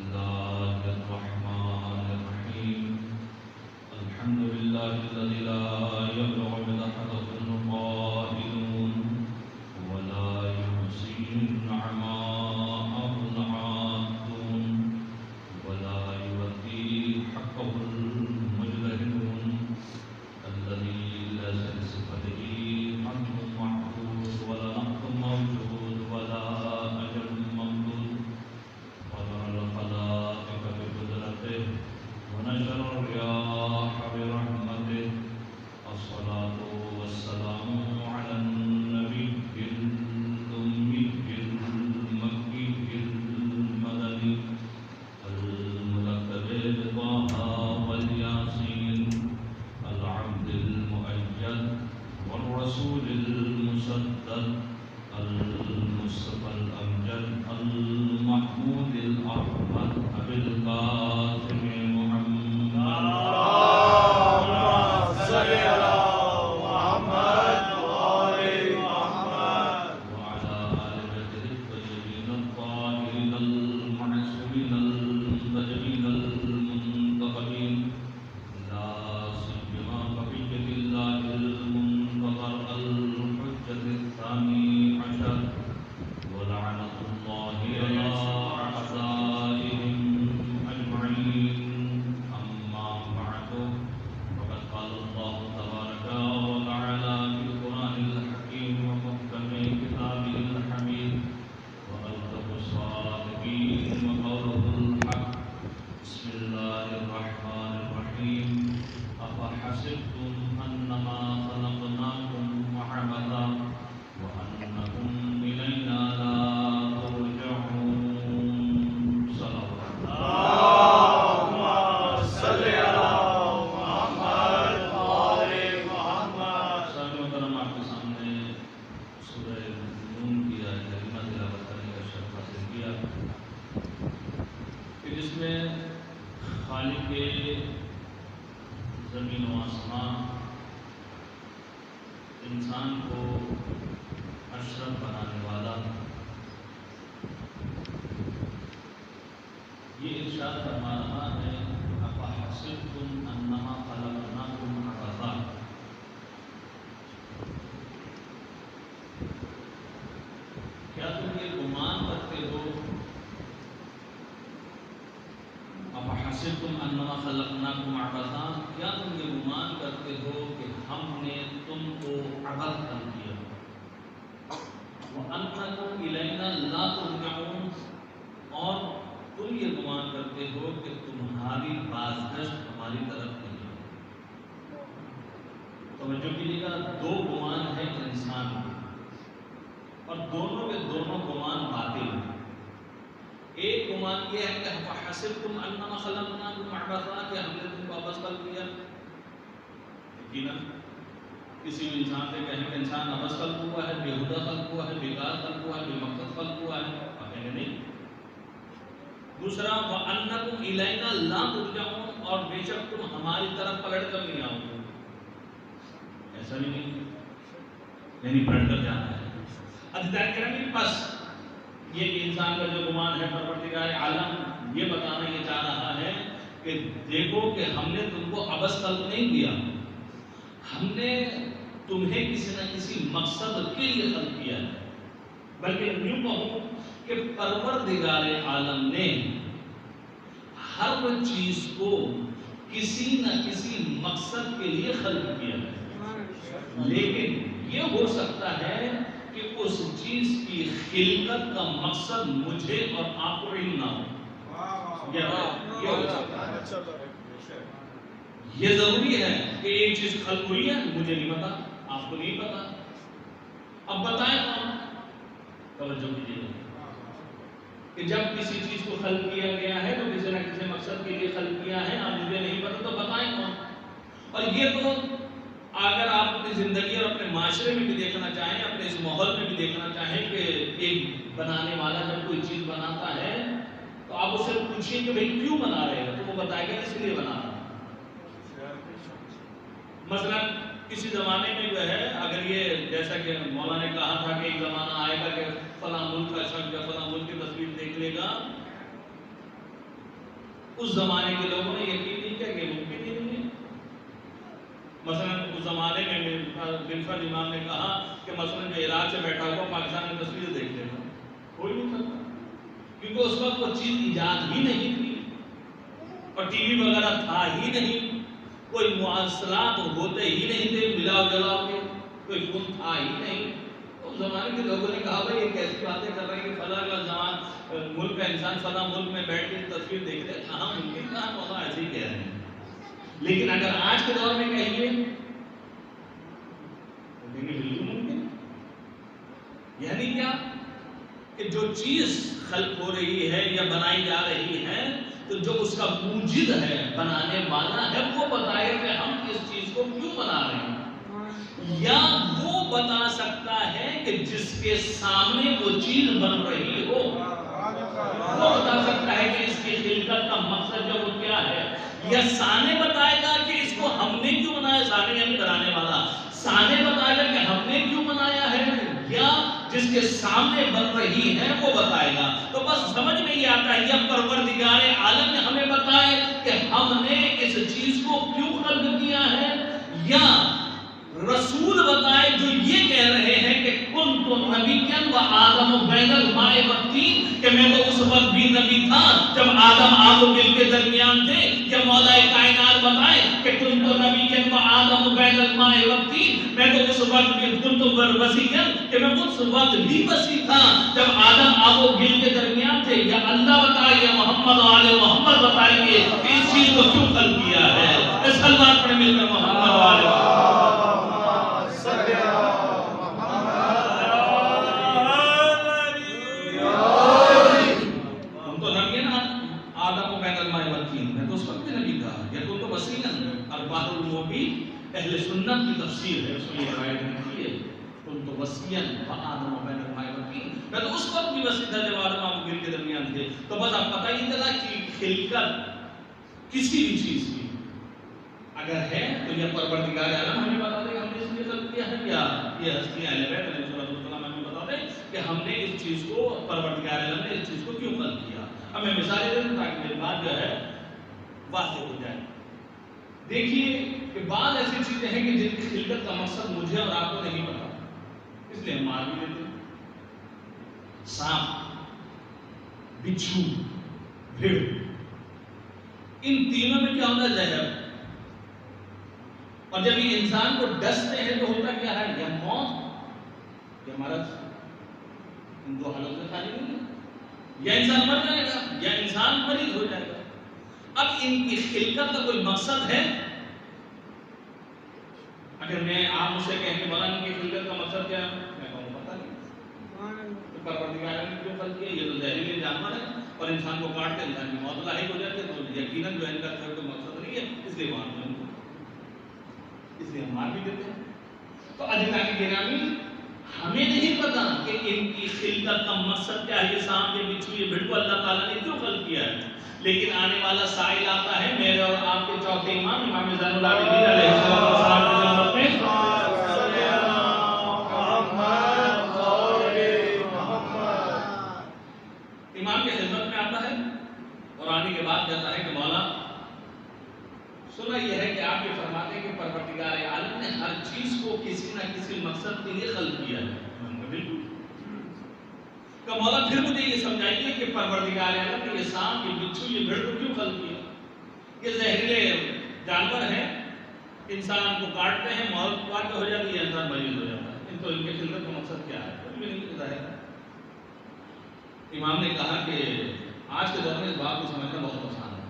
الله الرحمن الرحيم الحمد لله الذي لا يبلغ مدحه القائلون ولا يحصي نعماءه العادون ولا يؤدي حقه المجتهدون الذي ليس لصفته حد معبود ولا نقص موجود ولا أجل ممدود قدر الخلائق بقدرته ونشر الرياح برحمته الصلاة والسلام على النبي الأمي المكي المدني الملقب بطه والياسين العبد المؤيد والرسول المسدد المصطفى الأمجد المحمود الأحمد أبي القاسم محمد اللهم صل على محمد وآل محمد وعلى آل بيته الطيبين الطاهرين المعصومين المنتجبين المنتقبين لا سيما بقية الله المنتظر الحجة الثاني عشر ولعنة الله على أعدائهم أجمعين أما بعد فقد قال الله تبارك وتعالى في القرآن الحكيم ومحكم كتابه الحميد وألطف الصادقين وقوله الحق بسم الله الرحمن الرحيم أفحسبتم أنما خلقناكم عبثا وأنكم إلينا لا ترجعون صلى اللهم صل على محمد وآل محمد سامع محترم آپ کے سامنے سورہ نون کی آیت کریمہ تلاوت کرنے کا شرف حاصل کیا کہ جس میں خالق زمین و آسمان انسان کو اشرف بنانے والا یہ ارشاد فرما رہا ہے افحسبتم انما خلقناکم عبثا کیا تم یہ گمان کرتے ہو افحسبتم انما خلقناکم عبثا کیا تم یہ گمان کرتے ہو کہ ہم نے تم کو عبث کر دیا وانکم الینا لا ترجعون اور تم یہ گمان کرتے ہو کہ تمہاری بازگشت ہماری طرف نہیں ہے توجہ کیجیے گا دو گمان ہے انسان کے اور دونوں کے دونوں گمان باطل ہیں ایک گمان یہ ہے کہ فحسبتم انما خلقناکم عبثا کہ ہم نے تم کو عبث کر دیا یقینا کسی بھی انسان سے کہیں کہ انسان عبث خلق ہوا ہے بیہودہ خلق ہوا ہے بیکار خلق ہوا ہے بے مقصد خلق ہوا ہے کہیں گے نہیں دوسرا وَأَنَّكُمْ إِلَيْنَا لَا تُرْجَعُونَ اور بے شک تم ہماری طرف پلٹ کر نہیں آؤ گے ایسا بھی نہیں یعنی پلٹ کر جانا ہے ادھر کریں بس یہ انسان کا جو گمان ہے پروردگار عالم یہ بتانا یہ چاہ رہا ہے کہ دیکھو کہ ہم نے تم کو عبث خلق نہیں کیا ہم نے تمہیں کسی نہ کسی مقصد کے لیے خلق کیا ہے بلکہ یوں کہوں کہ پروردگار عالم نے ہر چیز کو کسی نہ کسی مقصد کے لیے خلق کیا ہے لیکن یہ ہو سکتا ہے کہ اس چیز کی خلقت کا مقصد مجھے اور آپ کو علم نہ ہو یہ ہو سکتا ہے یہ ضروری ہے کہ ایک چیز خلق ہوئی ہے مجھے نہیں پتا آپ کو نہیں پتا اب بتائیں کون توجہ کیجیے کہ جب کسی چیز کو خلق کیا گیا ہے تو کسی نہ کسی مقصد کے لیے خلق کیا ہے اب مجھے نہیں پتا تو بتائیں کون اور یہ تو اگر آپ اپنی زندگی اور اپنے معاشرے میں بھی دیکھنا چاہیں اپنے اس ماحول میں بھی دیکھنا چاہیں کہ ایک بنانے والا جب کوئی چیز بناتا ہے تو آپ اسے پوچھیں کہ بھئی کیوں بنا رہے ہو تو وہ بتائے گا اس لیے بنا رہا مثلا کسی زمانے میں جو ہے اگر یہ جیسا کہ مولانا نے کہا تھا کہ ایک زمانہ آئے گا کہ فلاں ملک کا شخص یا فلاں ملک کی تصویر دیکھ لے گا اس زمانے کے لوگوں نے یقین نہیں کیا کہ ممکن ہی نہیں ہے۔ مثلا اس زمانے میں بلفر امام نے کہا کہ مثلا جو عراق سے بیٹھا ہوا پاکستان میں تصویر دیکھ لینا، کوئی نہیں سکتا، کیونکہ اس وقت وہ چیز ایجاد ہی نہیں تھی اور ٹی وی وغیرہ تھا ہی نہیں، کوئی مواصلات ہوتے ہی نہیں تھے، ملاؤ جلاؤ کے کوئی فون تھا ہی نہیں۔ اس زمانے کے لوگوں نے کہا بھائی یہ کیسی باتیں کر رہے ہیں کہ فلاں کا زمان ملک کا انسان فلاں ملک میں بیٹھ کے تصویر دیکھ رہے ہیں، کہاں ممکن، کہاں مولا ایسے ہی کہہ رہے ہیں۔ لیکن اگر آج کے دور میں کہیے تو بالکل ممکن، یعنی کیا کہ جو چیز خلق ہو رہی ہے یا بنائی جا رہی ہے تو جو اس کا موجد ہے، بنانے والا ہے، وہ بتائے کہ ہم اس چیز کو کیوں بنا رہے ہیں، یا وہ بتا سکتا ہے کہ جس کے سامنے وہ چیز بن رہی ہو وہ بتا سکتا ہے کہ اس کی خلقت کا مقصد جو وہ کیا ہے، یا سانے بتائے گا کہ اس کو ہم نے کیوں بنایا، سانے یعنی بنانے والا، سانے بتائے گا کہ ہم نے کیوں بنایا ہے، یا جس کے سامنے بن رہی ہے وہ بتائے گا۔ تو بس سمجھ میں یہ آتا ہے، یا پروردگار عالم نے ہمیں بتائے کہ ہم نے اس چیز کو کیوں خلق کیا ہے، یا رسول بتائے جو یہ کہہ رہے ہیں کہ کنت نبیا و آدم بین الماء والطین، کہ میں تو اس وقت بھی نبی تھا جب آدم آگ و گل کے درمیان تھے، یا مولا کائنات بتائے کہ کنت نبیا و آدم بین الماء والطین، میں تو اس وقت بھی کنت وصیا، کہ میں اس وقت بھی وصی تھا جب آدم آگ و گل کے درمیان تھے، یا اللہ بتائے یا محمد و آل محمد بتائیں گے کہ اس چیز کو کیوں خلق کیا ہے۔ اس سلوات پڑھ مل کر محمد و آل محمد۔ اہل سنت کی تفسیر ہے، اس میں یہ روایت لکھی ہے کنت وصیا وآدم بین الماء والطین، میں تو اس وقت بھی وصی تھا جب آدم آگ و گل کے درمیان تھے۔ تو بس اب پتہ ہی چلا کہ خلقت کسی بھی چیز کی اگر ہے تو یہ پروردگار عالم ہمیں بتا دے کہ ہم نے اس لیے خلق کیا ہے، یا یہ ہستیاں اہل بیت علیہ السلام ہمیں بتا دیں کہ ہم نے اس چیز کو، پروردگار عالم نے اس چیز کو کیوں خلق کیا۔ اب میں مثالیں دے دوں تاکہ میری بات جو ہے واضح ہو جائے۔ دیکھیے کہ بعض ایسی چیزیں ہیں کہ جن کی خلقت کا مقصد مجھے اور آپ کو نہیں پتا، اس لیے ہم مار بھی لیتے ہیں۔ سانپ، بچھو، بھیڑ، ان تینوں میں کیا ہوتا ہے؟ زہر۔ اور جب یہ انسان کو ڈستے ہیں تو ہوتا کیا ہے؟ یا موت یا مرض، ان دو حالوں سے خالی نہیں ہے، یا انسان مر جائے گا یا انسان مریض ہو جائے گا۔ اب ان کی خلقت کا کوئی مقصد ہے؟ اگر میں آپ مجھ سے کہیں کہ مولانا ان کی خلقت کا مقصد کیا ہے، میں کہوں پتہ نہیں، تو پروردگار نے کیوں خلق کیا؟ یہ تو زہریلے جانور ہے اور انسان کو کاٹ کے انسان کی موت لاحق ہو جاتی ہے، تو یقیناً جو ان کا کوئی مقصد نہیں ہے، اس لیے وہاں جو اس لیے ہم مار بھی دیتے ہیں۔ تو عزیزان گرامی، ہمیں نہیں پتا کہ ان کی خلقت کا مقصد کیا ہے، یہ سانپ، یہ بچھو، یہ بھیڑ کو اللہ تعالیٰ نے کیوں خلق کیا ہے، لیکن آنے والا سائل آتا ہے میرے اور آپ کے چوتھے امام امام زین العابدین علیہ السلام کی خدمت میں، امام کی خدمت میں آتا ہے اور آنے کے بعد کہتا ہے کہ مولا سنا یہ ہے کہ آپ یہ فرماتے ہیں کہ پروردگار عالم نے ہر چیز کو کسی نہ کسی مقصد کے لیے خلق کیا ہے۔ بالکل کہ مولا پھر مجھے یہ سمجھائیے کہ پروردگار عالم نے یہ سانپ، یہ بچھو، یہ بھیڑ کو کیوں خلق کیا؟ یہ زہریلے جانور ہیں، انسان کو کاٹتے ہیں، موت واقع ہو جاتی ہے، انسان مریض ہو جاتا ہے، تو ان کے خلقت کا مقصد کیا ہے؟ کچھ بھی نہیں ظاہر ہے۔ امام نے کہا کہ آج کے دور میں اس بات کو سمجھنا بہت آسان ہے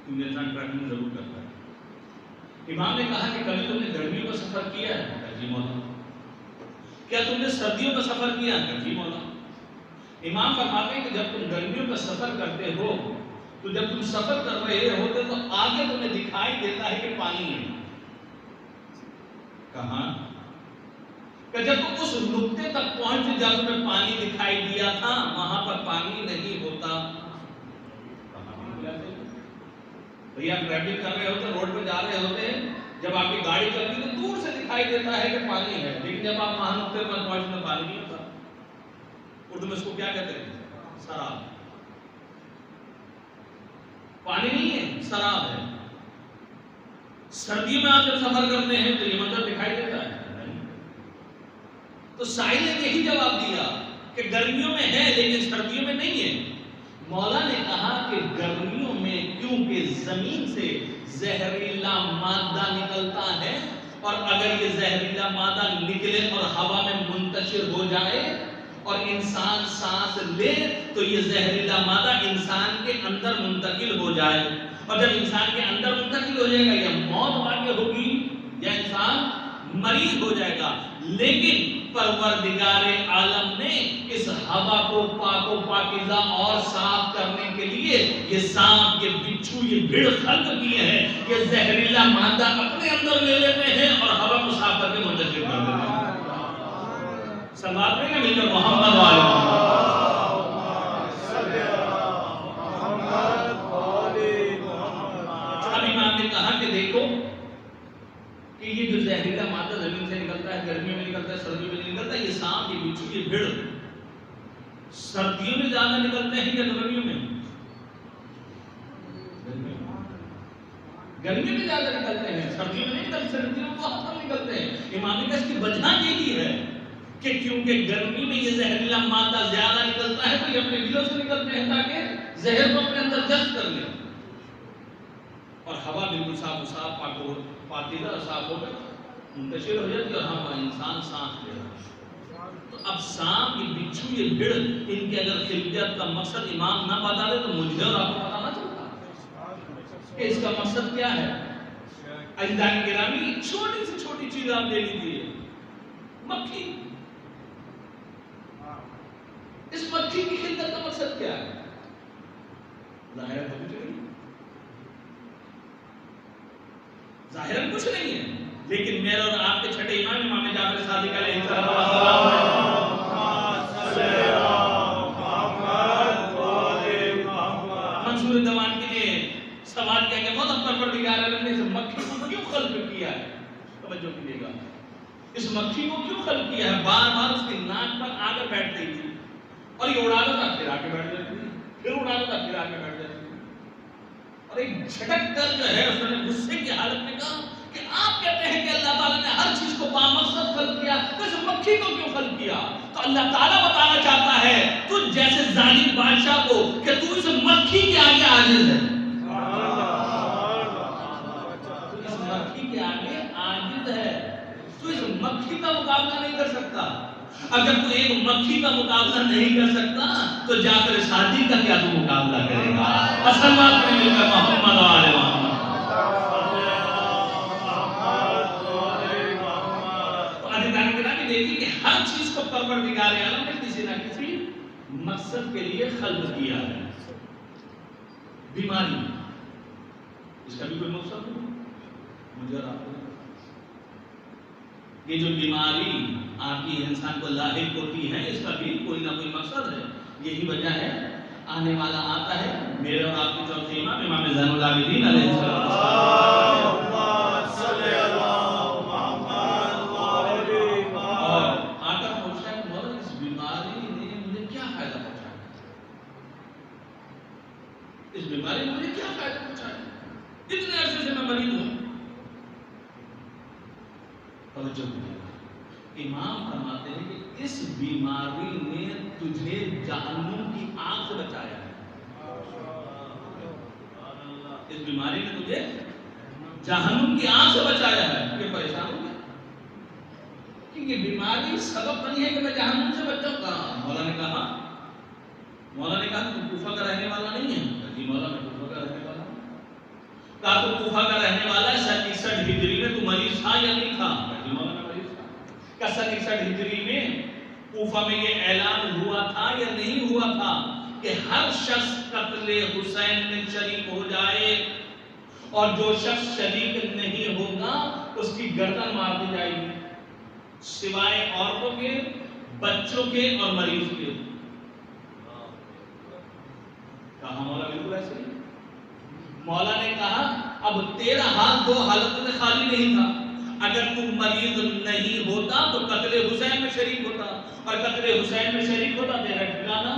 کیونکہ انسان ٹریولنگ ضرور کرتا ہے۔ امام نے کہا کہ کبھی تم نے گرمیوں کا سفر کیا ہے؟ جی مولا۔ کیا تم نے سردیوں کا سفر کیا ہے؟ جی مولا۔ امام فرماتے ہیں کہ جب تم گرمیوں کا سفر کرتے ہو تو جب تم سفر کر رہے ہوتے تو آگے تمہیں دکھائی دیتا ہے کہ پانی ہے۔ کہاں؟ کہ جب تم اس نقطے تک پہنچے جب تمہیں پانی دکھائی دیا تھا وہاں پر پانی نہیں ہوتا۔ بھئی آپ ڈرائیونگ کر رہے ہوتے، روڈ پہ جا رہے ہوتے ہیں، جب آپ کی گاڑی چلتی تو دور سے دکھائی دیتا ہے کہ پانی ہے، لیکن جب آپ وہاں نقطے پر پہنچنے میں پانی نہیں ہوتا۔ اردو میں اس کو کیا کہتے ہیں؟ سراب۔ پانی نہیں ہے، سراب ہے۔ سردیوں میں آپ جب سفر کرتے ہیں تو یہ منظر دکھائی دیتا ہے؟ تو سائل نے یہی جواب دیا کہ گرمیوں میں ہے لیکن سردیوں میں نہیں ہے۔ مولا نے کہا کہ گرمیوں میں کیونکہ زمین سے زہریلا مادہ نکلتا ہے، اور اگر یہ زہریلا مادہ نکلے اور ہوا میں منتشر ہو جائے اور انسان سانس لے تو یہ زہریلا مادہ انسان کے اندر منتقل ہو جائے، اور جب انسان کے اندر منتقل ہو جائے گا یا موت واقع ہوگی یا انسان مریض ہو جائے گا۔ لیکن پروردگار عالم نے اس ہوا کو پاک و پاکیزہ اور صاف کرنے کے لیے یہ سانپ، یہ بچھو، یہ بھیڑ خلق کیے ہیں، یہ زہریلا مادہ اپنے اندر لے لیتے ہیں اور ہوا کو صاف کر کے منتشر کر دیتے ہیں۔ سماعت میں مل کر محمد والے دیکھو کہ یہ جو زہریلا مادہ زمین سے نکلتا ہے، گرمیوں میں نکلتا ہے، سردیوں میں نکلتا ہے، یہ سانپ، یہ بچھو، یہ بھیڑ سردیوں میں زیادہ نکلتے ہیں یا گرمیوں میں؟ گرمیوں میں زیادہ نکلتے ہیں، سردیوں میں نہیں نکلتے، سردیوں میں بہت کم نکلتے ہیں۔ امام نے اس کی وجہ یہی ہے کہ کیونکہ گرمی میں یہ زہریلا مادہ زیادہ نکلتا ہے تو یہ اپنے دلوں سے نکلتے ہیں تاکہ زہر کو اپنے اندر جذب کر لیں، اور ہوا بالکل صاف پاکیزہ صاف ہو کر منتشر ہو جاتی ہے اور ہم انسان سانس لے رہے ہیں۔ تو اب سانپ، یہ بچھو، یہ بھیڑ، ان کے اگر خلقت کا مقصد امام نہ بتا دے تو مجھے اور آپ کو پتا نہ چلتا کہ اس کا مقصد کیا ہے۔ عزیزان گرامی، چھوٹی سے چھوٹی چیز آپ لے لیجیے، مکھی۔ اس مکھی کی خلقت کا مقصد کیا ہے؟ ظاہر تو کچھ نہیں، ظاہر کچھ نہیں ہے، لیکن میرے اور آپ کے چھٹے امام امام جعفر صادق علیہ السلام منصور دوان کے لیے سوال کیا کہ مولا پروردگار عالم نے اس مکھی کو کیوں خلق کیا ہے؟ توجہ کیجیے گا، اس مکھی کو کیوں خلق کیا ہے؟ بار بار اس کی ناک پر آ کر بیٹھ گئی تھی اور یہ اڑاتا تھا، پھر آ کے بیٹھ جاتی تھی، پھر اڑاتا تھا، پھر آ کے بیٹھ جاتی تھی، اور ایک جھٹک کر جو ہے اس نے غصے کی حالت میں کہا کہ آپ کہتے ہیں کہ اللہ تعالیٰ نے ہر چیز کو بامقصد خلق کیا، تو اس مکھی کو کیوں خلق کیا؟ تو اللہ تعالیٰ بتانا چاہتا ہے تجھ جیسے ظالم بادشاہ کو کہ تو اس مکھی کے آگے عاجز ہے، تو اس مکھی کے آگے عاجز ہے، تو اس مکھی کا مقابلہ نہیں کر سکتا۔ اگر تو ایک مکھی کا مقابلہ نہیں کر سکتا تو جعفر صادق کا کیا تو مقابلہ کرے گا؟ اصل بات میں مل کر محمد والے محمد۔ تو عزیزان گرامی دیکھیے کہ ہر چیز کو پروردگار عالم نے کسی نہ کسی مقصد کے لیے خلق کیا ہے۔ بیماری، اس کا بھی کوئی مقصد نہیں، مجھے اور آپ کو یہ جو بیماری آپ کی انسان کو لاحق ہوتی ہے اس کا بھی کوئی نہ کوئی مقصد ہے۔ یہی وجہ ہے آنے والا آتا ہے میرے اور آپ کے چوتھے امام امام زین العابدین علیہ السلام، اور آ کر پوچھتا ہے مولا اس بیماری نے مجھے کیا فائدہ پہنچایا، اس بیماری نے مجھے کیا فائدہ پہنچایا، اتنے عرصے سے میں مریض ہوں۔ توجہ کیجیے، امام فرماتے ہیں کہ اس بیماری نے تجھے جہنم کی آگ سے بچایا ہے، اس بیماری نے تجھے جہنم کی آگ سے بچایا ہے۔ کہ پریشان ہو گیا کہ یہ بیماری سبب بنی ہے کہ میں جہنم سے بچ جاؤں؟ مولا نے کہا تو کوفہ کا رہنے والا نہیں ہے؟ جی مولا میں کوفہ کا رہنے والا ہوں۔ کہا تو کوفہ کا رہنے والا ہے، 61 ہجری میں تو مریض تھا یا نہیں تھا؟ جی مولا میں مریض تھا۔ کہ 61 ہجری میں کوفہ میں یہ اعلان ہوا تھا یا نہیں ہوا تھا کہ ہر شخص قتل حسین میں شریک ہو جائے، اور جو شخص شریک نہیں ہوگا اس کی گردن مار دی جائے گی، سوائے عورتوں کے، بچوں کے اور مریض کے؟ کہا مولا بالکل ایسے ہی۔ مولا نے کہا اب تیرا ہاتھ دو حالتوں میں خالی نہیں تھا، اگر تم مریض نہیں ہوتا تو قتل حسین میں شریک ہوتا، اور قتل حسین میں شریک ہوتا تیرا ٹھکانہ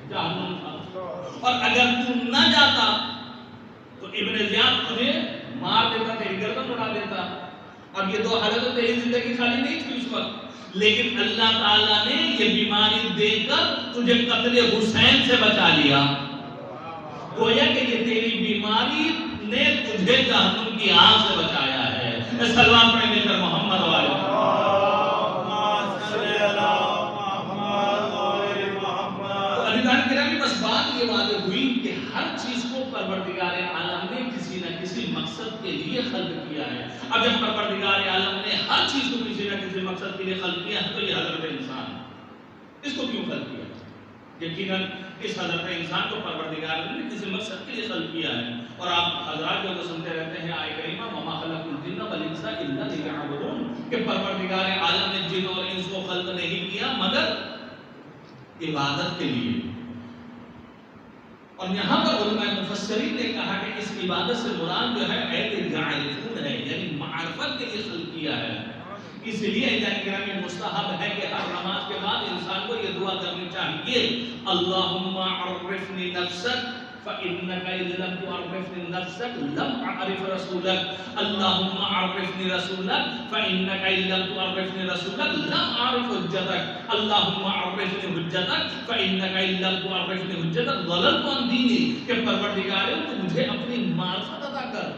جہنم تھا، اور اگر تم نہ جاتا ابن زیاد تجھے مار دیتا، تیری گردن اڑا دیتا. اب یہ دو حالتوں تیری زندگی خالی نہیں تھی اس وقت، لیکن اللہ تعالیٰ نے یہ بیماری دے کر تجھے قتل حسین سے بچا لیا. گویا کہ یہ تیری بیماری نے تجھے جہنم کی آگ سے بچایا ہے. سلوات پڑھیں مل کر محمد والے. تو عزیزان گرامی، بس بات یہ واضح ہوئی کہ ہر چیز کو پروردگار عالم نے کسی نہ کسی مقصد کے لیے خلق کیا ہے. اب جب پروردگار عالم نے ہر چیز کو کسی نہ کسی مقصد کے لیے خلق کیا ہے تو یہ حضرت انسان اس کو کیوں خلق کیا؟ یقیناً اس حضرت انسان کو پروردگار نے کسی مقصد کے لیے خلق کیا ہے. اور آپ حضرات جو سنتے رہتے ہیں آیت کریمہ وما خلقت الجن والانس الا لیعبدون، کہ پروردگار عالم نے جن اور انس کو خلق نہیں کیا مگر عبادت کے لیے. اور یہاں پر علماء مفسرین نے کہا کہ اس عبادت سے مراد جو ہے اہل یعرفون ہے، یعنی معرفت کے لیے خلق کیا ہے. اس لیے یعنی گرامی مستحب ہے کہ ہر نماز کے بعد انسان کو یہ دعا کرنی چاہیے اللہم عرفنی نفسک فإنک اذ لم تعرفنی نفسک لم اعرف رسولک، اللہم عرفنی رسولک فإنک اذ لم تعرفنی رسولک لم اعرف حجتک، اللہم عرفنی حجتک فإنک اذ لم تعرفنی حجتک ضللت عن دینی، کہ پروردگار تو مجھے اپنی معرفت عطا کر.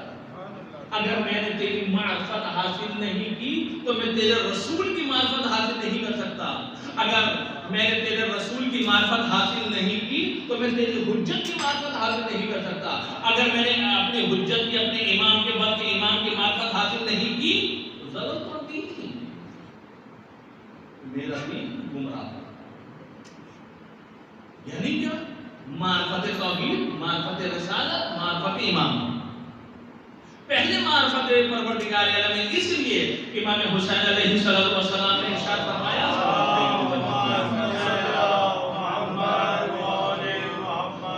اگر میں نے تیری معرفت حاصل نہیں کی تو میں تیرے رسول کی معرفت حاصل نہیں کر سکتا. اگر میں نے تیرے رسول کی معرفت حاصل نہیں کی تو میں تیری حجت کی معرفت حاصل نہیں کر سکتا. اگر میں نے اپنی حجت کی، اپنے امام کے بعد کے امام کی معرفت حاصل نہیں کی تو ضرورت پڑتی تھی میرا بھی گمراہ. یعنی کیا؟ معرفت توحید، معرفت رسالت، معرفت امام. پہلے معرفت پروردگار عالم ہے. اس لیے امام حسین علیہ السلام نے ارشاد فرمایا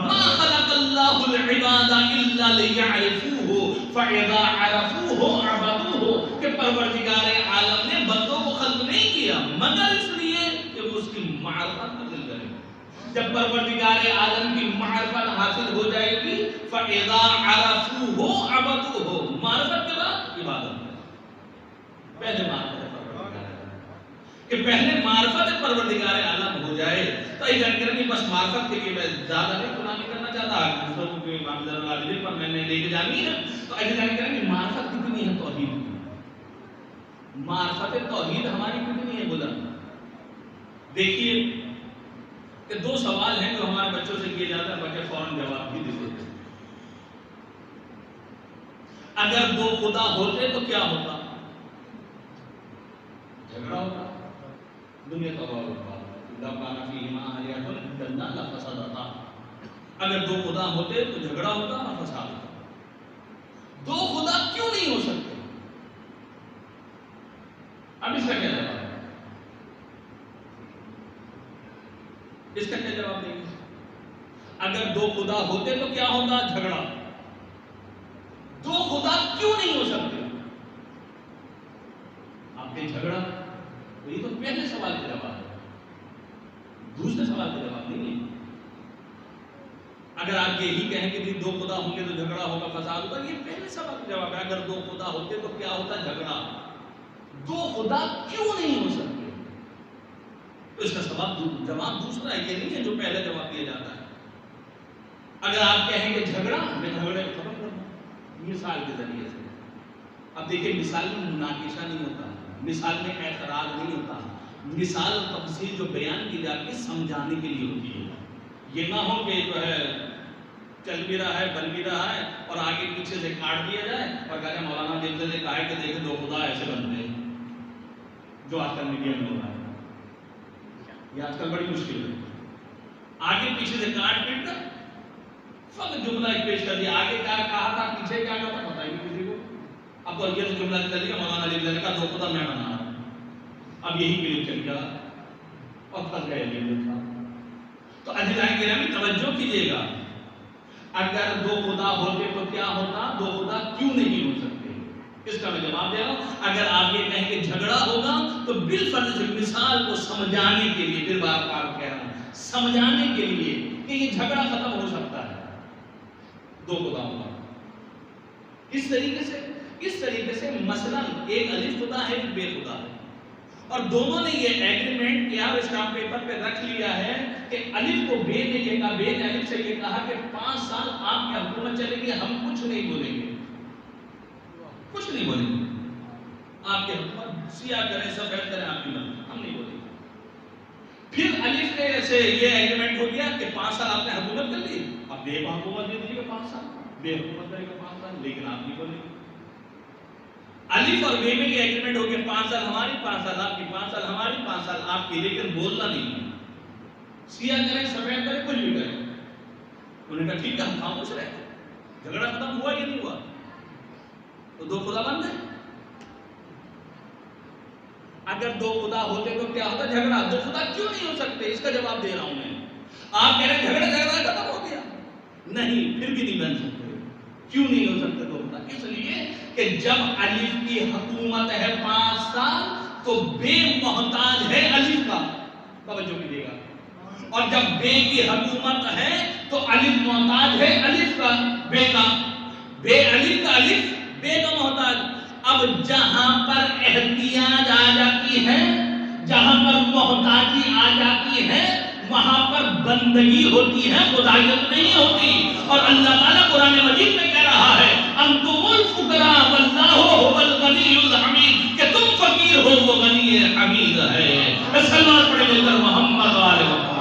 ما خلق اللہ العباد الا لیعرفوہ فاذا عرفوہ عبدوہ، کہ پروردگار عالم نے بندوں کو خلق نہیں کیا مگر اس لیے کہ وہ اس کی معرفت حاصل کریں. جب پروردگار عالم کی معرفت حاصل ہو جائے گی فاذا عرفوہ عبدوہ، معرفت کے بعد عبادت. پہلے معرفت کہ پہلے معرفت پروردگار عالم ہو جائے. تو یہ جانکاری بس معرفت کے لیے میں زیادہ نہیں قرآن کرنا چاہتا، دوسروں کو کوئی معاملہ العالمین پر میں نے لے کے جانی ہے. تو یہ جانکاری معرفت کتنی ہے توحید کی، معرفت توحید ہماری کتنی ہے بلند. دیکھیے کہ دو سوال ہیں جو ہمارے بچوں سے کیے جاتے ہیں، بچے فوراً جواب بھی دیتے ہیں. اگر دو خدا ہوتے تو کیا ہوتا؟ جھگڑا ہوتا، دنیا تباہ ہوتا. اگر دو خدا ہوتے تو جھگڑا ہوتا اور فساد ہوتا. دو خدا کیوں نہیں ہو سکتے؟ اب اس کا کیا جواب ہے؟ اس کا کیا جواب دیں گے؟ اگر دو خدا ہوتے تو کیا ہوتا؟ جھگڑا. دو خدا کیوں نہیں ہو سکتے؟ آپ کے جھگڑا. تو یہ تو پہلے سوال کا جواب ہے، دوسرے سوال کا جواب نہیں ہے. اگر آپ یہی کہیں کہ دو خدا ہوں گے تو جھگڑا ہوگا، فساد ہوگا، یہ پہلے سوال کا جواب ہے. اگر دو خدا ہوتے تو کیا ہوتا؟ جھگڑا. دو خدا کیوں نہیں ہو سکتے؟ تو اس کا جواب دوسرا ہے، یہ نہیں ہے جو پہلے جواب دیا جاتا ہے. اگر آپ کہیں کہ جھگڑا، میں جھگڑے کو ختم کروں مثال کے ذریعے سے. اب دیکھیں مثال میں مناقشہ نہیں ہوتا، مثال میں اعتراض نہیں ہوتا. مثال اور تفصیل جو بیان کی جاتی ہے سمجھانے کے لیے ہوتی ہے. یہ نہ ہو کہ جو ہے چل بھی رہا ہے، بن بھی رہا ہے اور آگے پیچھے سے کاٹ دیا جائے اور کہا جائے مولانا جلد سے کہا ہے کہ دیکھیں دو خدا ایسے بنتے ہیں، جو آج کل میڈیا میں ہو رہا ہے. یہ آج کل بڑی مشکل ہے. آگے پیچھے سے کاٹ پیٹ کر فقط جملہ ایک پیش کر دیا، آگے کیا کہا تھا پیچھے کیا کہا تھا پتہ ہی نہیں کسی کو. اب تو یہ جملہ چل گیا مولانا جلد کا دو خدا میں بنا رہا ہوں. اب یہی کلپ چل گیا اور پھنس گئے یہ تھا. تو عزیزان گرامی توجہ کیجیے گا، اگر دو خدا ہوتے تو کیا ہوتا؟ دو خدا کیوں نہیں ہو سکتے؟ اس کا میں جواب دے رہا ہوں. اگر آپ یہ کہیں کہ جھگڑا ہوگا تو بالفرض مثال کو سمجھانے کے لیے، پھر بار بار کہہ رہا ہوں سمجھانے کے لیے کہ یہ جھگڑا ختم ہو سکتا ہے. دو خدا ہوگا اس طریقے سے مثلا ایک الف خدا ہے، ایک بے خدا ہے، اور دونوں نے یہ ایگریمنٹ کیا اور اسٹامپ پیپر پہ رکھ لیا ہے کہ الف کو بے نے یہ کہا، بے نے الف سے یہ کہا کہ 5 سال آپ کی حکومت چلے گی، ہم کچھ نہیں بولیں گے، کچھ نہیں بولیں گے، آپ کی حکومت سیاہ کریں سفید کریں آپ کی مرضی، ہم نہیں بولیں گے۔ پھر الف نے ایسے یہ ایگریمنٹ ہو گیا کہ 5 سال آپ نے حکومت کر لی، اب بے کو حکومت دے دیجیے 5 سال، بے حکومت کرے گا 5 سال، لیکن آپ نہیں بولیں گے۔ الف اور بے میں یہ ایگریمنٹ ہو گیا 5 سال ہماری، 5 سال آپ کی، 5 سال ہماری، 5 سال آپ کی، لیکن بولنا نہیں، سیاہ کریں سفید کریں کچھ بھی کریں۔ انہوں نے کہا ٹھیک ہے ہم خاموش رہے، جھگڑا ختم ہوا یا نہیں ہوا؟ تو 2 خدا بن گئے۔ اگر 2 خدا ہوتے تو کیا ہوتا؟ جھگڑا۔ 2 خدا کیوں نہیں ہو سکتے؟ اس کا جواب دے رہا ہوں میں۔ آپ کہہ رہے ہیں جھگڑا ختم ہو گیا، نہیں، پھر بھی نہیں بن سکتے۔ کیوں نہیں ہو سکتے 2 خدا؟ اس لیے کہ جب الف کی حکومت ہے 5 سال تو بے محتاج ہے الف کا، توجہ کیجیے گا، اور جب بے کی حکومت ہے تو الف محتاج ہے الف کا، بے کا، بے الف کا، الف بے کا محتاج۔ اب جہاں پر احتیاج آ جاتی ہے، جہاں پر محتاجی آ جاتی ہے، وہاں پر بندگی ہوتی ہے، خدائیت نہیں ہوتی۔ اور اللہ تعالیٰ قرآن مجید میں کہہ رہا ہے انتم الفقراء واللہ هو الغنی الحمید، کہ تم فقیر ہو وہ غنی حمید ہے۔ سلوات پڑھیں مل کر محمد و آل محمد۔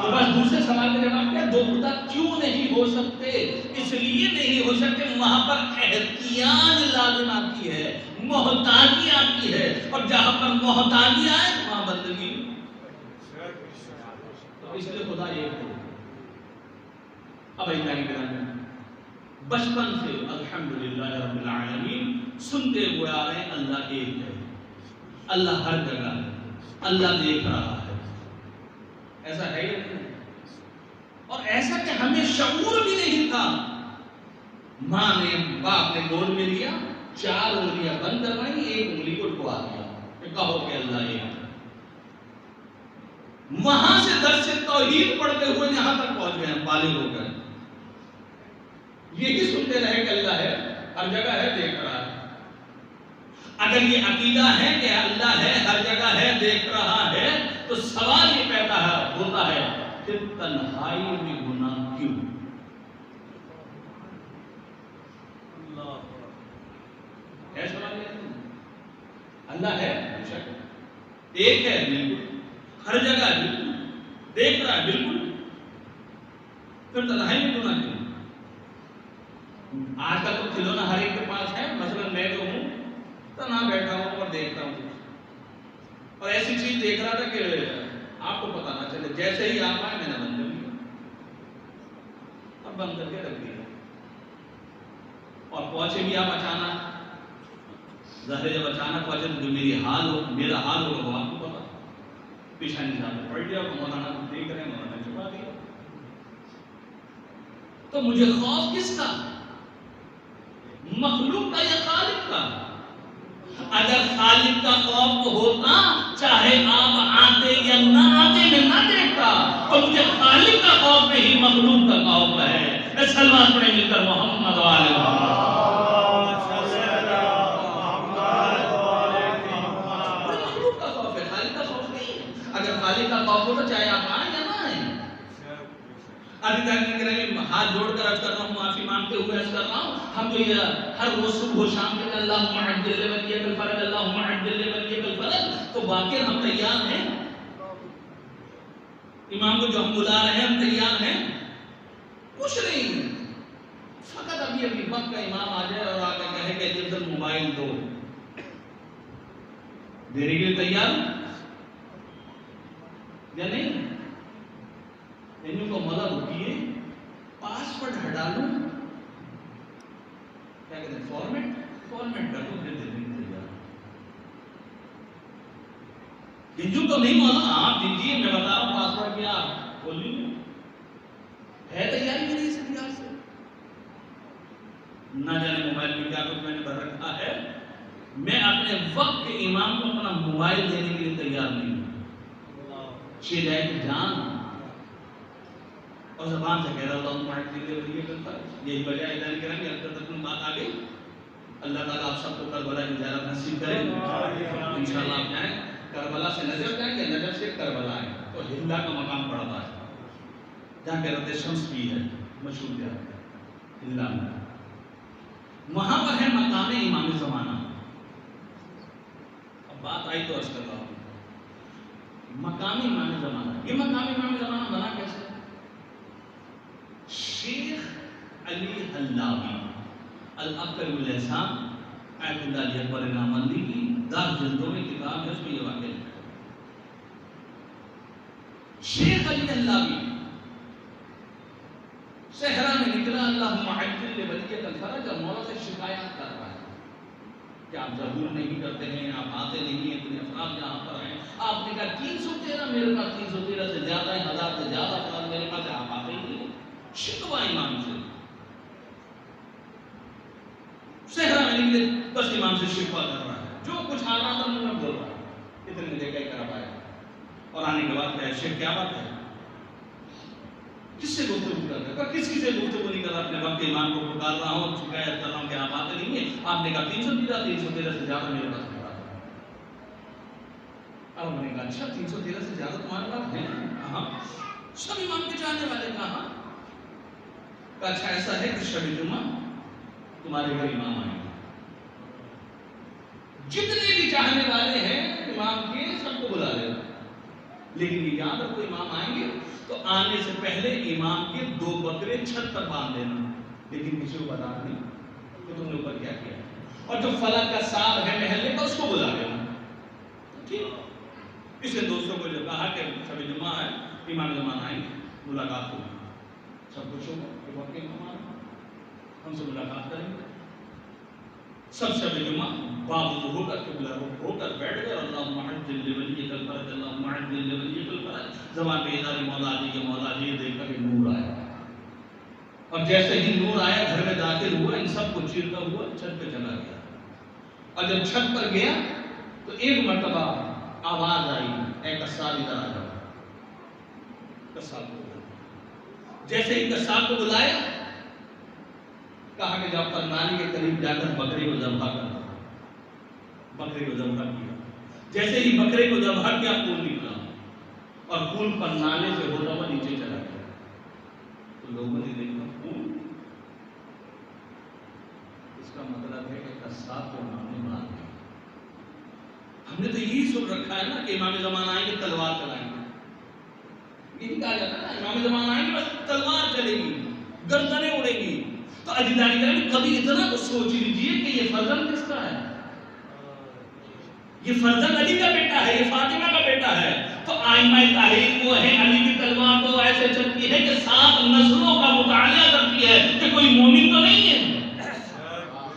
تو بس دوسرے سوال کا جواب کیا؟ 2 خدا کیوں نہیں ہو سکتے؟ اس لیے نہیں ہو سکتے وہاں پر احتیاج لازم آتی ہے، محتاجی آتی ہے، اور جہاں پر محتاجی آئے وہاں بندگی، تو اس لیے خدا ایک ہے۔ اب الہی کرام بچپن سے الحمدللہ رب العالمین سنتے ہوئے آ رہے ہیں اللہ ایک ہے، اللہ ہر جگہ ہے، اللہ دیکھ رہا ہے، ایسا ہے یا نہیں؟ اور ایسا کہ ہمیں شعور بھی نہیں تھا، ماں نے باپ نے گود میں لیا، 4 انگلیاں بند کروائی، 1 انگلی کو اٹھوا دیا کہ کہو کہ اللہ ایک ہے۔ وہاں سے درس توحید پڑھتے ہوئے یہاں تک پہنچ گئے، بالغ ہو گئے، یہی سنتے رہے کہ اللہ ہے، ہر جگہ ہے، دیکھ رہا ہے۔ اگر یہ عقیدہ ہے کہ اللہ ہے، ہر جگہ ہے، دیکھ رہا ہے، تو سوال یہ پیدا ہوتا ہے کہ تنہائی میں گناہ کیوں؟ ہے سوال یہ؟ اللہ ہے بے شک، ایک ہے بالکل، ہر جگہ ہے بالکل، دیکھ رہا ہے بالکل، پھر تنہائی میں گناہ کیوں؟ آج کل تو کھلونا ہر ایک کے پاس ہے، مثلا میں جو ہوں تنہا بیٹھا ہوں اور دیکھتا ہوں، اور ایسی چیز دیکھ رہا تھا کہ آپ کو پتا نہ چلے، جیسے ہی آپ آئے میں نے بند کر دیا، اب بند کر کے رکھ دیا، اور پہنچے بھی آپ اچانک، ظاہر جب اچانک پہنچے تو میرا حال ہوگا وہ آپ کو پتا، پیچھا نظام پڑھ گیا، مولانا کو دیکھ رہے ہیں، مولانا نے چھپا دیا، تو مجھے خوف کس کا؟ مخلوق کا یا خالق کا؟ اگر خالق کا خوف ہوتا چاہے آپ آتے یا نہ آتے میں نہ دیکھتا، تو مجھے خالق کا خوف نہیں مخلوق کا خوف ہے۔ سلمان پڑھیں مل کر محمد و آل محمد۔ مخلوق کا خوف ہے، خالق کا خوف نہیں ہے۔ اگر خالق کا خوف ہوتا چاہے آپ آئیں یا نہ آئیں۔ ابھی تک ہاتھ جوڑ کر عرض کر رہا ہوں، معافی مانگتے ہوئے عرض کر رہا ہوں، ہم تو یہ ہر روز صبح و شام کے اللہم عجل ولیک الفرج، اللہم عجل ولیک الفرج، تو واقعی ہم تیار ہیں؟ امام کو جو ہم بلا رہے ہیں ہم تیار ہیں؟ کچھ نہیں، فقط ابھی وقت کا امام آ جائے اور آ کے کہے کہ جلد موبائل دو، دینے کے لیے تیار یا نہیں؟ انہوں کو مدد ہوتی ہے، پاسورڈ ہٹا لوں، کیا کہتے ہیں فارمیٹ کر دوں، پھر دینے کے تیار۔ ہندو تو نہیں مولانا، آپ دیجیے، میں بتا رہا ہوں پاسورڈ کیا کھول لیجیے، ہے تیاری میری اس انداز سے؟ نہ جانے موبائل میں کیا کچھ میں نے بھر رکھا ہے، میں اپنے وقت کے امام کو اپنا موبائل دینے کے لیے تیار نہیں ہوں۔ شہدائے جان اور زبان سے کہہ رہا اللہ معجل ولی الفرج. یہی وجہ ہے ادھر کریں گے اب تک بات آ گئی. اللہ تعالیٰ آپ سب کو کربلا کی زیارت نصیب کرے. انشاءاللہ آپ جائیں کربلا سے نجف جائیں گے, نجف سے کربلا آئیں تو ہندا کا مقام پڑتا ہے جہاں کہ رد شمس کی ہے مشہور جگہ ہندا میں. وہاں پر ہے مقام امام زمانہ. اب بات آئی تو عرض کر رہا ہوں مقام امام زمانہ. یہ مقام امام زمانہ بنا کیسے؟ شیخ علی حلاوی الابتر والاحسان آیت اللہ علیہ اکبر نامندی کی 10 جلدوں میں کتاب ہے, اس میں یہ واقعہ لکھا ہے. شیخ علی حلاوی صحرا میں نکلا اللہم عجل لولیک الفرج, اور مولا سے شکایت کر رہا ہے کہ آپ ظہور نہیں کرتے ہیں, آپ آتے نہیں ہیں, اتنے افراد یہاں پر ہیں. آپ نے کہا 313 میرے پاس 313 سے زیادہ ہیں, 1000 سے زیادہ افراد میرے پاس, آپ آتے ہی نہیں. شکوہ امام سے صحرا میں نکلے, بس امام سے شکوہ کر رہا ہے. جو کچھ آ رہا تھا میں بول رہا ہے, اتنے دیکھا ہی کرا پایا. اور آنے کے بعد کہا شیخ کیا بات ہے, کس سے گفتگو کر رہا ہے؟ کسی سے گفتگو نہیں کر رہا, اپنے وقت امام کو پکار رہا ہوں, شکایت کر رہا ہوں کہ آپ آتے نہیں ہیں. آپ نے کہا 313 سے زیادہ میرے پاس پڑا. اب میں نے کہا اچھا 313 سے زیادہ تمہارے پاس ہیں؟ ہاں. سب امام کے چاہنے والے کہاں؟ کہا اچھا ایسا ہے کہ شب جمعہ تمہارے گھر امام آئیں گے, جتنے بھی چاہنے والے ہیں امام کے سب کو بلا لینا, لیکن یہ یاد رکھو امام آئیں گے تو آنے سے پہلے امام کے 2 بکرے چھت پر باندھ دینا, لیکن کسی کو بتا نہیں کہ تم نے اوپر کیا کیا. اور جو فلک کا صاحب ہے محلے کا اس کو بلا لینا. ٹھیک, اس نے دوستوں کو جو کہا کہ شب جمعہ ہے, امام زمان آئیں گے, ملاقات ہوگی. سب کچھ ہوگا کہ واقعی امام ہم سے ملاقات کریں گے. سب شب جمعہ بابو ہو کر قبلہ ہو کر بیٹھ گئے. اللہم عجل لولیک الفرج, اللہم عجل لولیک الفرج. زبان پہ ادارے مولا جی کے مولا جی دیکھ کر نور آیا, اور جیسے ہی نور آیا گھر میں داخل ہوا, ان سب کو چیرتا ہوا چھت پہ چلا گیا. اور جب چھت پر گیا تو ایک مرتبہ آواز آئی, اے قصاب ادھر آ جاؤ. قصاب کو جیسے ہی قصاب کو بلایا, کہا کہ جب پر نالی کے قریب جا کر بکری کو ذبح کر. بکری کو ذبح کیا. جیسے ہی بکرے کو ذبح کیا خون نکلا, اور خون پر نالے سے ہوتا ہوا نیچے چلا گیا. تو لوگوں نے دیکھا خون, اس کا مطلب ہے کہ قصاب کو امام نے مار دیا. ہم نے تو یہی سن رکھا ہے نا کہ امام زمان آئیں گے تلوار چلائیں گے. یہی کہا جاتا ہے نا امام زمان آئیں گے بس تلوار چلے گی, گردنیں اڑے گی. تو اجدانی کریں کبھی اتنا تو سوچ لیجیے کہ یہ فرزند کس کا ہے. یہ فرزند علی کا بیٹا ہے, یہ فاطمہ کا بیٹا ہے. تو آئمہ تحریک وہ ہے, علی کی تلوار تو ایسے چلتی ہے کہ 7 نسلوں کا مطالعہ کرتی ہے کہ کوئی مومن تو نہیں ہے.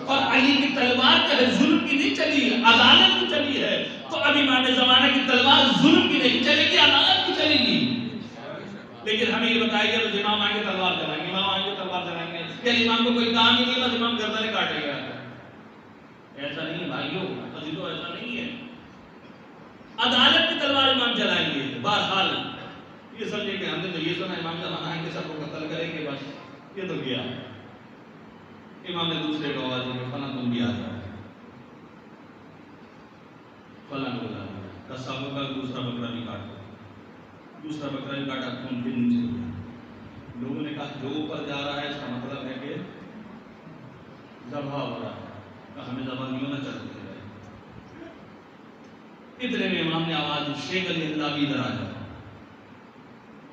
اور علی کی تلوار جو ہے ظلم کی نہیں چلی, عدالت کی چلی ہے. تو اب امام زمانہ کی تلوار ظلم کی نہیں چلے گی, عدالت کی چلے گی. لیکن ہمیں یہ بتایا گیا کہ امام آئیں گے تلوار چلائیں گے, امام آئیں گے تلوار چلائیں گے. کہ امام کو کوئی کام ہی نہیں, بس امام گردنیں کاٹے گا. ایسا نہیں ہے بھائیو, عزیزو, ایسا نہیں ہے. عدالت کی تلوار امام چلائیں گے. بہرحال یہ سمجھے کہ ہم نے تو یہ سنا امام زمانہ آئیں گے سب کو قتل کریں گے, بس یہ تو گیا. امام نے دوسرے کو آواز دی کہ فلاں تم بھی آ جاؤ. فلاں کو بلا دیا. قصابوں کا دوسرا بکرا بھی کاٹا, دوسرا بکرا بھی کاٹا, خون پھر نیچے گیا. لوگوں نے کہا جو اوپر جا رہا ہے اس کا مطلب ہے کہ ذبح ہو رہا ہے, کہ ہمیں ذبح نہیں ہونا چاہتے. اتنے میں امام نے آواز دی شیخ علی حلاوی ادھر آ جاؤ.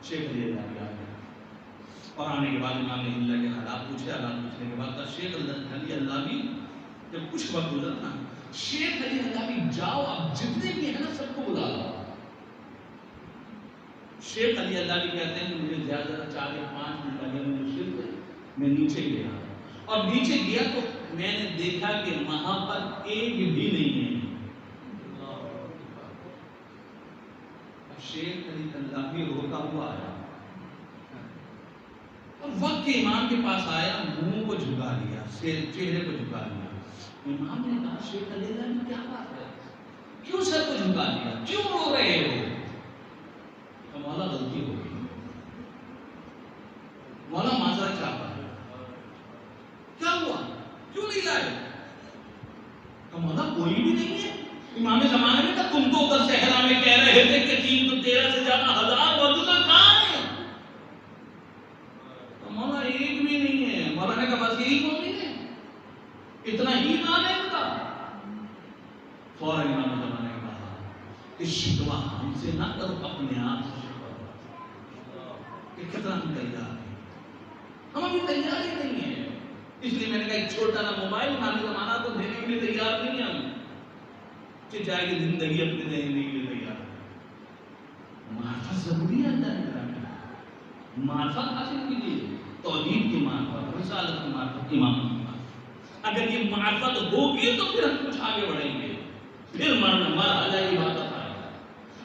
شیخ علی حلاوی آ گیا, اور آنے کے بعد امام نے اللہ کے حالات پوچھے. حالات پوچھنے کے بعد شیخ علی حلاوی جب کچھ وقت گزرنا, شیخ علی حلاوی جاؤ اب جتنے بھی ہیں نا سب کو بلا لاؤ. شیخ علی حلاوی کہتے ہیں کہ مجھے زیادہ 4-5 منٹ لگے مشکل سے. میں نیچے گیا, اور نیچے گیا تو میں نے دیکھا کہ وہاں پر ایک بھی نہیں ہے. شیخ علی حلاوی روتا ہوا آیا, اور وقت کے امام کے پاس آیا, منہ کو جھکا لیا, چہرے کو جھکا لیا. امام نے کہا شیخ علی حلاوی کیا بات ہے, کیوں سر کو جھکا لیا, کیوں رو رہے ہو؟ مولا غلطی ہو گئی. کتنا ہم تیار ہیں. ہم ابھی تیار ہی نہیں ہیں. اس لیے میں نے کہا ایک چھوٹا نہ موبائل ہماری زمانہ کو دینے کے لیے تیار نہیں ہیں ہم کہ چاہے کہ زندگی اپنے دینے کے لیے تیار ہے. معرفت ضروری ہے اللہ نے. معرفت حاصل کیجیے, توحید کی معرفت, رسالت کی معرفت, امامت کی معرفت. اگر یہ معرفت ہوگی تو پھر ہم کچھ آگے بڑھیں گے. پھر مرحلہ عبادت آئے گا.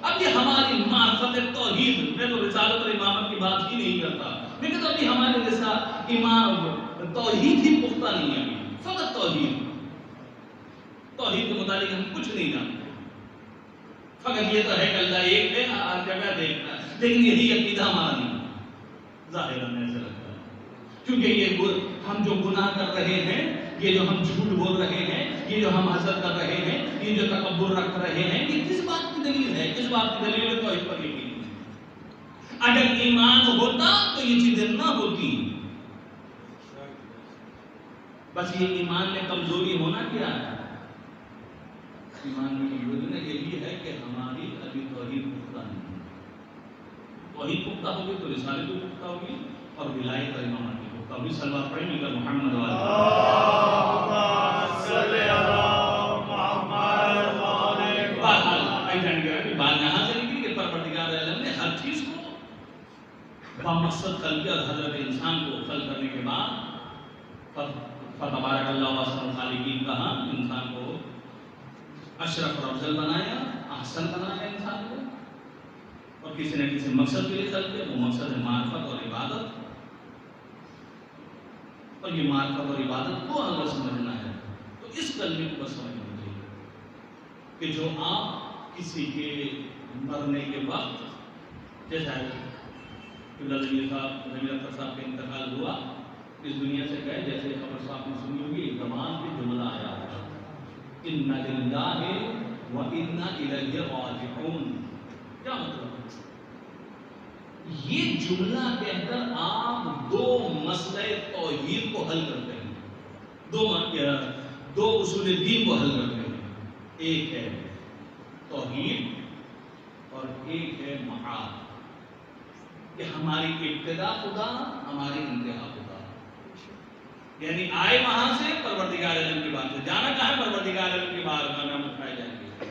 اب یہ ہماری معرفت توحید, میں تو رسالت اور امامت کی بات ہی نہیں کرتا, لیکن تو ابھی ہمارے امام توحید ہی پختہ نہیں ہے. فقط توحید کے متعلق ہم کچھ نہیں جانتے. فقط یہ تو ہے کہ اللہ ایک ہے, ہر جگہ دیکھتا ہے, لیکن یہی عقیدہ ہمارا نہیں. ظاہر ہمیں ایسا لگتا ہے کیونکہ یہ ہم جو گناہ کر رہے ہیں, یہ جو ہم جھوٹ بول رہے ہیں, یہ جو ہم حسد کر رہے ہیں, یہ جو تکبر رکھ رہے ہیں, یہ کس بات کی دلیل ہے؟ کس بات کی دلیل ہے؟ تو اس پر یقین ہے. اگر ایمان ہوتا تو یہ چیزیں نہ ہوتی. بس یہ ایمان میں کمزوری ہونا کیا ہے؟ ایمان میں کمزوری نہ یہ بھی ہے کہ ہماری ابھی توحید پختہ نہیں ہے. توحید پختہ ہوگی تو رسالت بھی پختہ ہوگی اور ولایت اور امامت بھی پختہ ہوگی. صلوات پڑھیں مل کر محمد اللہم صلی علی محمد وآلہ محمد. بات یہاں سے نکلی کہ پروردگار عالم نے ہر چیز کو بمقصد خلق کیا. حضرت انسان کو خلق کرنے کے بعد فتبارک اللہ احسن الخالقین کہا, انسان کو اشرف اور افضل بنایا, احسن بنایا انسان کو, اور کسی نہ کسی مقصد کے لیے خلق کیا. وہ مقصد ہے معرفت اور عبادت, اور یہ معرفت اور عبادت کو اگر سمجھنا ہے تو اس کلمے کو بس سمجھنا چاہیے کہ جو آپ کسی کے مرنے کے وقت, جیسا ہے ضمیر اختر صاحب کا انتقال ہوا, اس دنیا سے گئے, جیسے خبر صاحب نے سنی ہوگی, زبان پہ جملہ آیا ہوگا, اِنَّ لِلَّهِ وَإِنَّا إِلَيْهِ رَاجِعُونَ. کیا مطلب؟ یہ جملہ کہہ کر آپ دو مسئلہ توحید کو حل کرتے ہیں, دو اصول دین کو حل کرتے ہیں. ایک ہے توحید اور ایک ہے معاد, کہ ہماری ابتدا خدا, ہماری انتہا خدا. یعنی آئے وہاں سے پروردگار عالم کی بات سے, جانا کہاں ہے؟ پروردگار عالم کی بارگاہ میں ہم اٹھائے جائیں گے.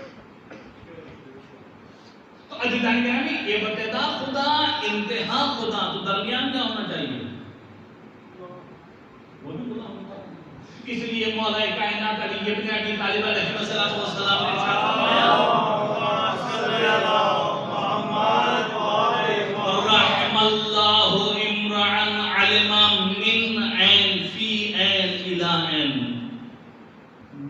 تو عزیزان گرامی, ابتدا خدا, انتہا خدا, تو درمیان کیا ہونا چاہیے؟ وہ بھی خدا ہوتا ہے. اس لیے مولا کائنات علی ابن ابی طالب علیہ السلام نے ارشاد فرمایا, صلی علی محمد وآلہ محمد. رحم اللہ امرأن علم من عین فی عین الی عین.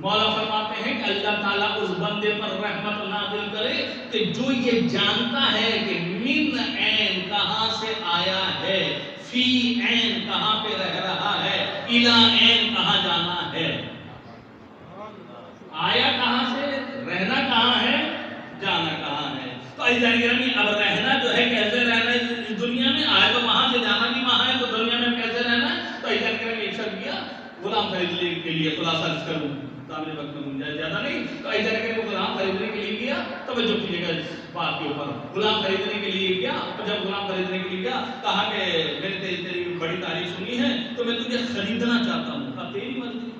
مولا فرماتے ہیں کہ اللہ تعالیٰ اس بندے پر رحمت نازل کرے کہ جو یہ جانتا ہے کہ من عین کہاں سے آیا ہے, فی عین کہاں پہ رہ رہا ہے, الی عین کہاں جانا ہے. آیا کہاں سے, رہنا کہاں ہے, جانا کہاں ہے. تو عزیزان گرامی, اب رہنا جو ہے کیسے رہنا ہے اس دنیا میں, آئے تو وہاں سے, جانا بھی وہاں ہے, تو دنیا میں کیسے رہنا ہے. تو عزیزان گرامی, ایک شخص کیا غلام خریدنے کے لیے, خلاصہ اس کروں سامنے وقت میں گنجائش زیادہ نہیں, تو ایسا کہ وہ غلام خریدنے کے لیے گیا. توجہ کیجیے گا اس بات کے اوپر, غلام خریدنے کے لیے گیا, اور جب غلام خریدنے کے لیے گیا, کہا کہ میں نے تیری بڑی تعریف سنی ہے تو میں تجھے خریدنا چاہتا ہوں. کہا تیری مرضی,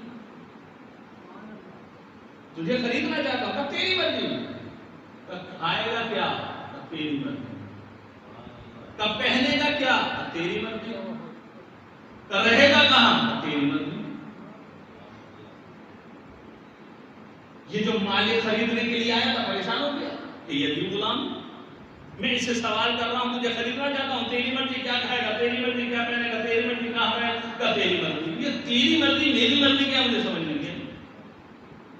تجھے خریدنا چاہتا ہوں. کہا تیری مرضی. کھائے گا کیا؟ تیری مرضی. کب پہنے گا کیا؟ تیری مرضی. رہے گا کہاں؟ تیری مرضی. یہ جو مالک خریدنے کے لیے آیا تھا پریشان ہو گیا کہ یتیم غلام, میں اس سے سوال کر رہا ہوں, تجھے خریدنا چاہتا ہوں, تیری مرضی, کیا کھائے گا تیری مرضی, کیا پہنے گا تیری مرضی, کہاں ہے کا تیری مرضی. یہ تیری مرضی میری مرضی کیا مجھے سمجھ نہیں ہے.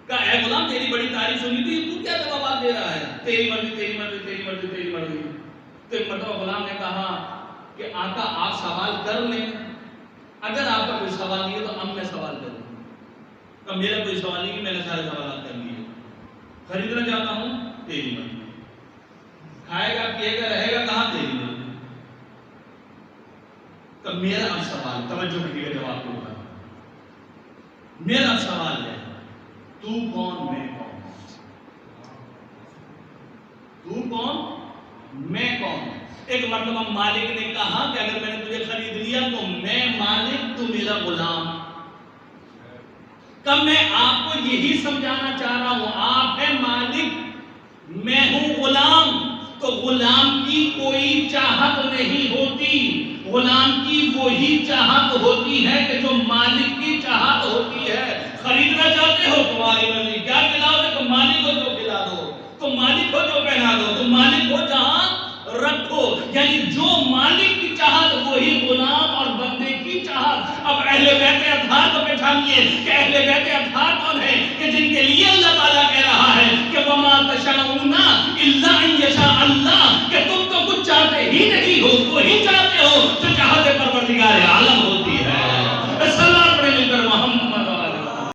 کہا اے غلام تیری بڑی تعریف سنی تھی, تو کیا جواب دے رہا ہے, تیری مرضی تیری مرضی تیری مرضی تیری مرضی. تو ایک مرتبہ غلام نے کہا کہ آقا آپ سوال کر لیں, اگر آپ کا کوئی سوال نہیں ہے تو اب میں سوال کروں. کہ میرا کوئی سوال نہیں, میں نے سارے سوالات کر لیے. خریدنا چاہتا ہوں, تیری مرضی. کھائے گا پیے گا رہے گا کہاں, تیری مرضی. تو میرا اب سوال, توجہ کیجیے جواب کے اوپر, میرا سوال ہے تو کون میں کون, تو کون میں کون. ایک مرتبہ مالک نے کہا کہ اگر میں نے تجھے خرید لیا تو میں مالک، تو میرا غلام. کب میں آپ کو یہی سمجھانا چاہ رہا ہوں، آپ ہیں مالک، میں ہوں غلام. تو غلام کی کوئی چاہت نہیں ہوتی، غلام کی وہی چاہت ہوتی ہے کہ جو مالک کی چاہت ہوتی ہے. خریدنا چاہتے ہو تمہاری مرضی، کیا کھلاؤ گے؟ تو مالک ہو جو کھلا دو، تو مالک ہو جو پہنا دو، تو مالک ہو جہاں رکھو. یعنی جو مالک کی چاہت وہی غلام اور بندے کی چاہت. اب اہل بیت اطہار کو پہچانیے کہ اہل بیت اطہار کون ہے، کہ جن کے لیے اللہ تعالیٰ کہہ رہا ہے کہ وَمَا تَشَاءُونَ إِلَّا أَن يَشَاءَ